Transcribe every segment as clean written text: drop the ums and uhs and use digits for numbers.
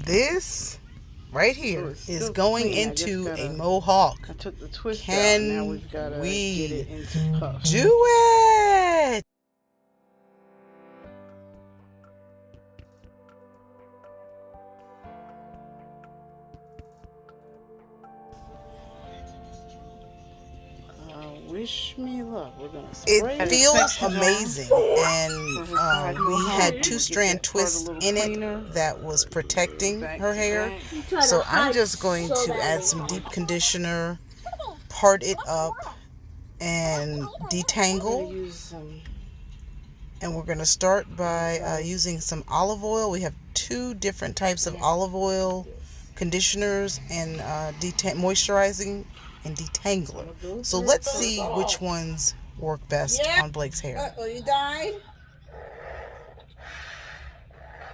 this right here is going clean. into a mohawk. I took the twist out. Can Now we've got to get it into puffs. do it? Wish me luck. We're gonna spray it feels amazing, and we had 2-strand twists in it that was protecting her hair. So I'm just going to add some deep conditioner, part it up, and detangle. And we're going to start by using some olive oil. We have 2 different types of olive oil conditioners and moisturizing and detangler. So let's see which ones work best on Blake's hair. You died?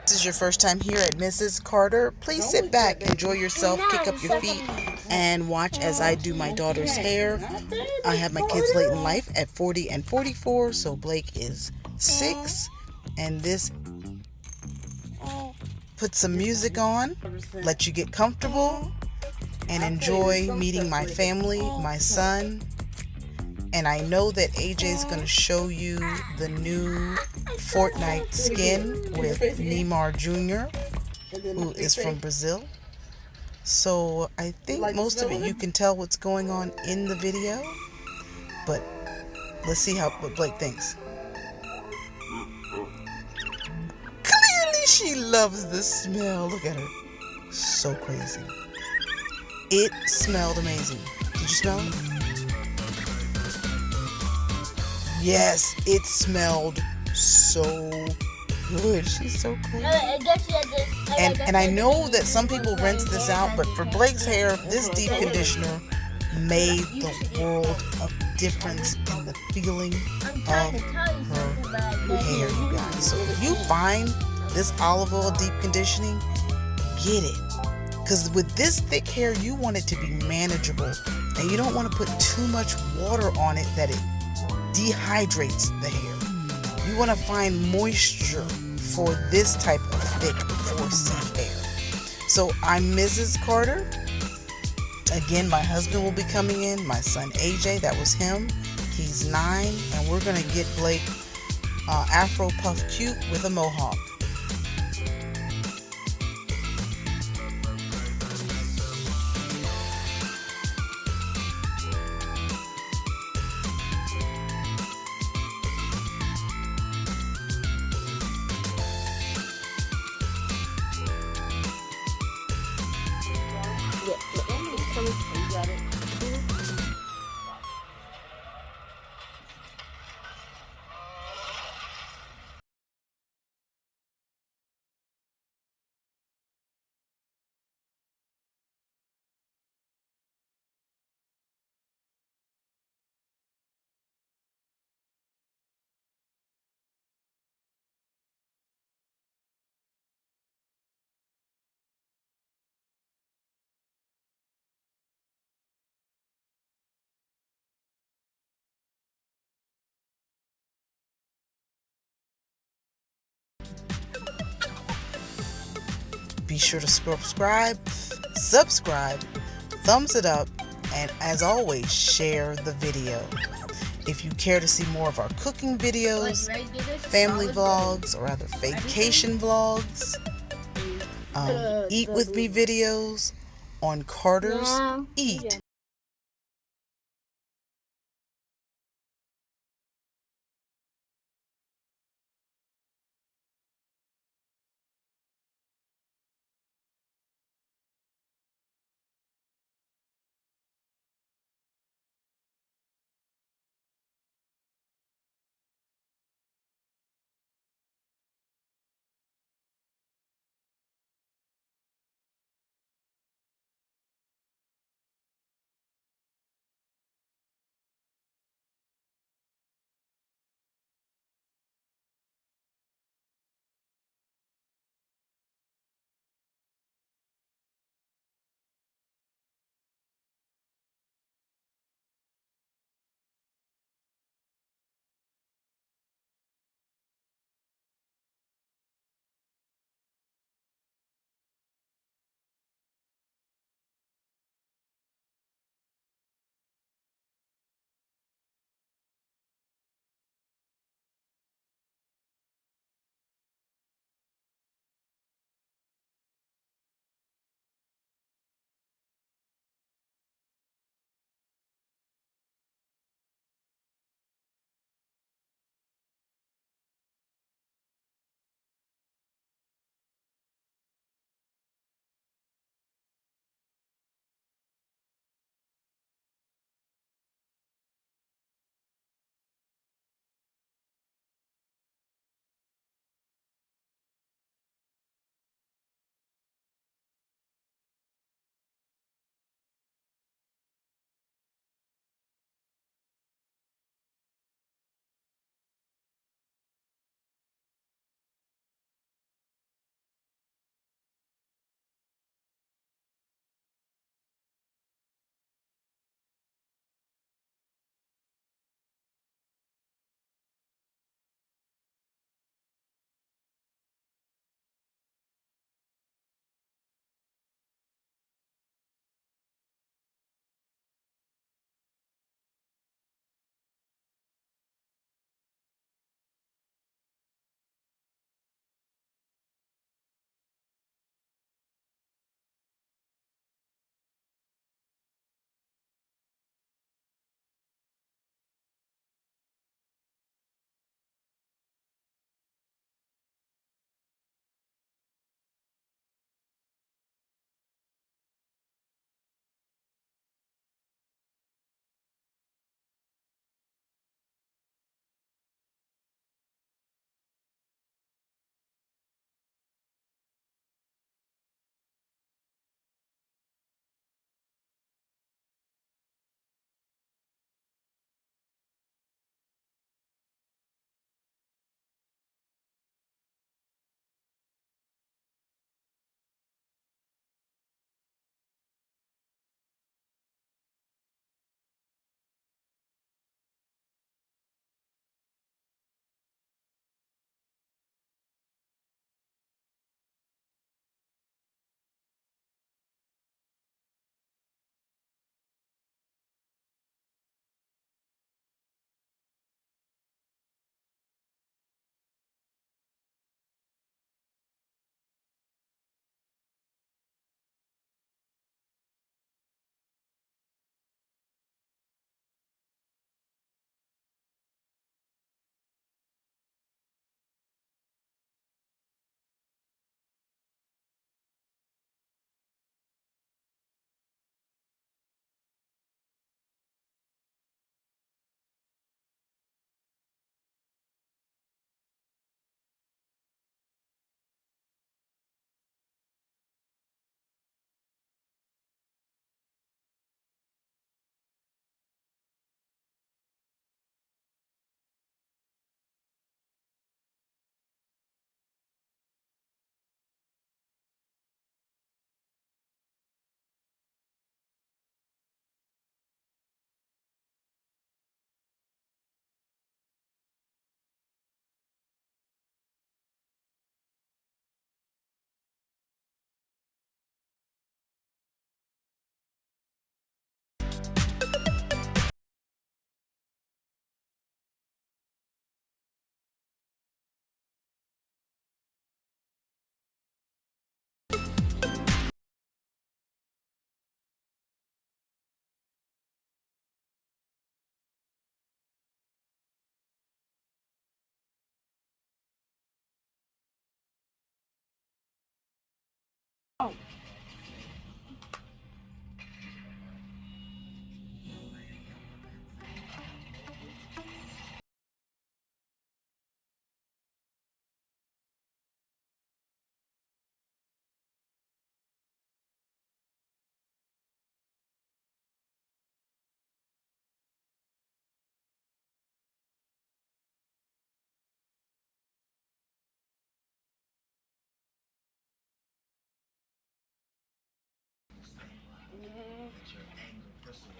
This is your first time here at MrsCarter. Please sit back, enjoy yourself, kick up your feet, and watch as I do my daughter's hair. I have my kids late in life at 40 and 44, so Blake is 6, and this put some music on, let you get comfortable, and enjoy meeting my family, my son. And I know that AJ is going to show you the new Fortnite skin with Neymar Jr., who is from Brazil. So I think most of it you can tell what's going on in the video, but let's see what Blake thinks. Clearly she loves the smell. Look at her. So crazy. It smelled amazing. Did you smell it? Yes, it smelled so good. She's so cool. And I know that some people rinse this out, but for Blake's hair, this deep conditioner made the world of difference in the feeling of her hair, you guys. So if you find this olive oil deep conditioning, get it. Because with this thick hair, you want it to be manageable, and you don't want to put too much water on it that it dehydrates the hair. You want to find moisture for this type of thick 4C hair. So I'm MrsCarter. Again, my husband will be coming in. My son AJ, that was him. He's 9, and we're going to get Blake Afro Puff Cute with a mohawk. You got it. Be sure to subscribe, thumbs it up, and as always, share the video. If you care to see more of our cooking videos, family vlogs, or other vacation vlogs, eat with me videos on Carter's Eat.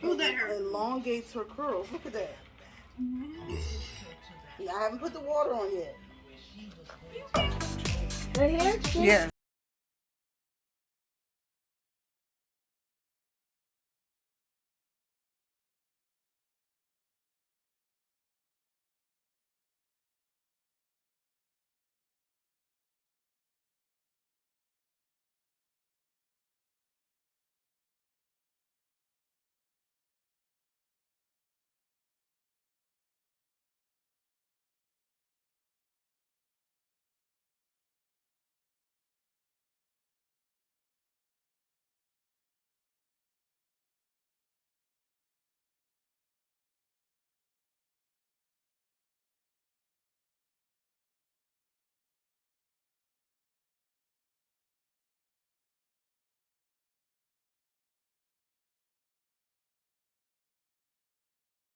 Ooh, that elongates her curls. Look at that. I haven't put the water on yet. Her hair? Yeah.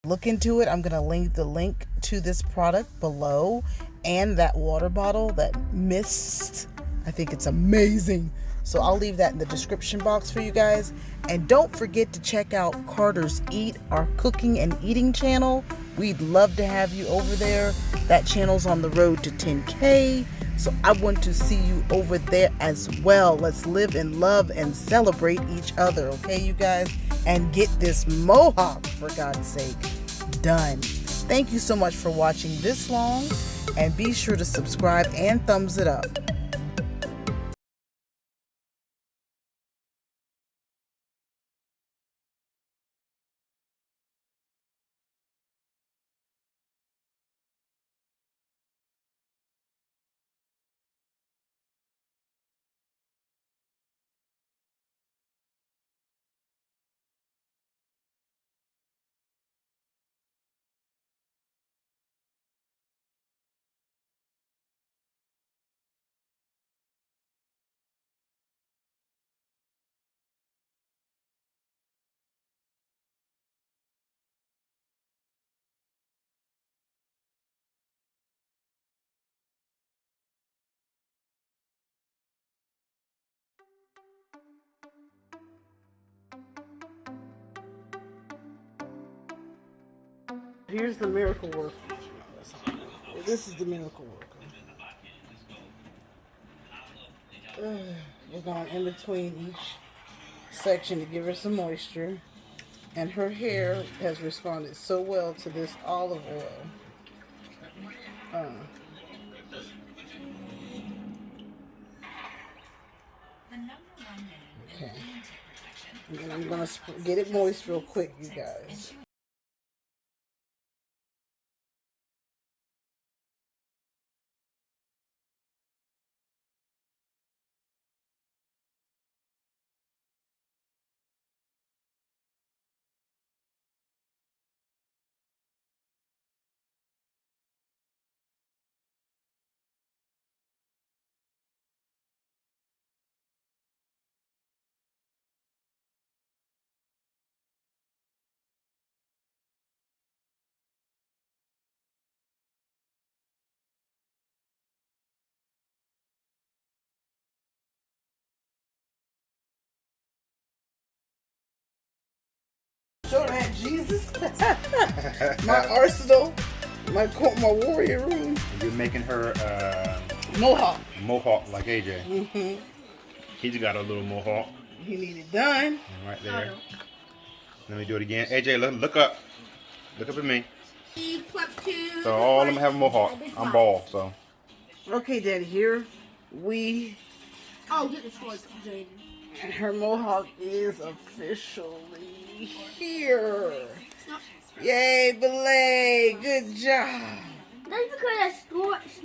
Look into it. I'm going to link the link to this product below and that water bottle, that mist. I think it's amazing. So I'll leave that in the description box for you guys. And don't forget to check out Carter's Eat, our cooking and eating channel. We'd love to have you over there. That channel's on the road to 10K. So I want to see you over there as well. Let's live and love and celebrate each other, okay, you guys? And get this mohawk, for God's sake, done. Thank you so much for watching this long, and be sure to subscribe and thumbs it up. Here's the miracle worker. This is the miracle worker. We're going in between each section to give her some moisture. And her hair has responded so well to this olive oil. Okay. And then I'm going to get it moist real quick, you guys. Show that, Jesus. My arsenal, my warrior room. You're making her Mohawk. mohawk like AJ. Mm-hmm. He's got a little mohawk. He need it done. Right there. Let me do it again. AJ, look up. Look up at me. So all of them have a mohawk. I'm bald, so. Okay, Daddy, here we... Oh, get the choice, Jaden. And her mohawk is officially here. Yay, Belay. Good job. That's because I scorched